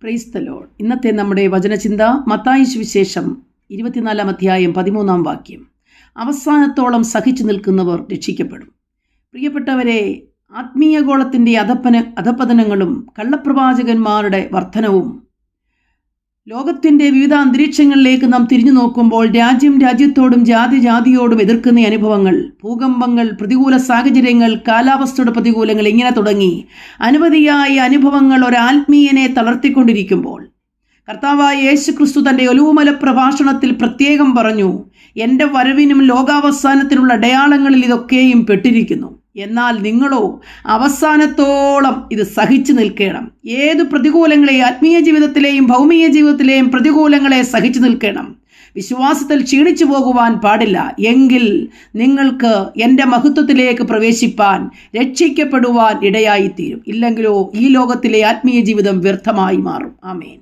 Praise the Lord. ഇന്നത്തെ നമ്മുടെ വചനചിന്ത മത്തായി സുവിശേഷം 24 അധ്യായം 13 വാക്യം. അവസാനത്തോളം സഹിച്ചു നിൽക്കുന്നവർ രക്ഷിക്കപ്പെടും. പ്രിയപ്പെട്ടവരെ, ആത്മീയഗോളത്തിൻ്റെ അധപതനങ്ങളും കള്ളപ്രവാചകന്മാരുടെ വർധനവും ലോകത്തിൻ്റെ വിവിധ അന്തരീക്ഷങ്ങളിലേക്ക് നാം തിരിഞ്ഞു നോക്കുമ്പോൾ രാജ്യം രാജ്യത്തോടും ജാതി ജാതിയോടും എതിർക്കുന്ന അനുഭവങ്ങൾ, ഭൂകമ്പങ്ങൾ, പ്രതികൂല സാഹചര്യങ്ങൾ, കാലാവസ്ഥയുടെ പ്രതികൂലങ്ങൾ, ഇങ്ങനെ തുടങ്ങി അനവധിയായ അനുഭവങ്ങൾ ഒരാത്മീയനെ തളർത്തിക്കൊണ്ടിരിക്കുമ്പോൾ കർത്താവായ യേശുക്രിസ്തു തൻ്റെ ഒലിവുമല പ്രഭാഷണത്തിൽ പ്രത്യേകം പറഞ്ഞു, എൻ്റെ വരവിനും ലോകാവസാനത്തിനുള്ള അടയാളങ്ങളിൽ ഇതൊക്കെയും പെട്ടിരിക്കുന്നു. എന്നാൽ നിങ്ങളോ അവസാനത്തോളം ഇത് സഹിച്ചു നിൽക്കണം. ഏത് പ്രതികൂലങ്ങളെ, ആത്മീയ ജീവിതത്തിലെയും ഭൗമിക ജീവിതത്തിലെയും പ്രതികൂലങ്ങളെ സഹിച്ചു നിൽക്കണം. വിശ്വാസത്തിൽ ക്ഷീണിച്ചു പോകുവാൻ പാടില്ല. എങ്കിൽ നിങ്ങൾക്ക് എൻ്റെ മഹത്വത്തിലേക്ക് പ്രവേശിപ്പാൻ, രക്ഷിക്കപ്പെടുവാൻ ഇടയായിത്തീരും. ഇല്ലെങ്കിലോ ഈ ലോകത്തിലെ ആത്മീയ ജീവിതം വ്യർത്ഥമായി മാറും. ആമേൻ.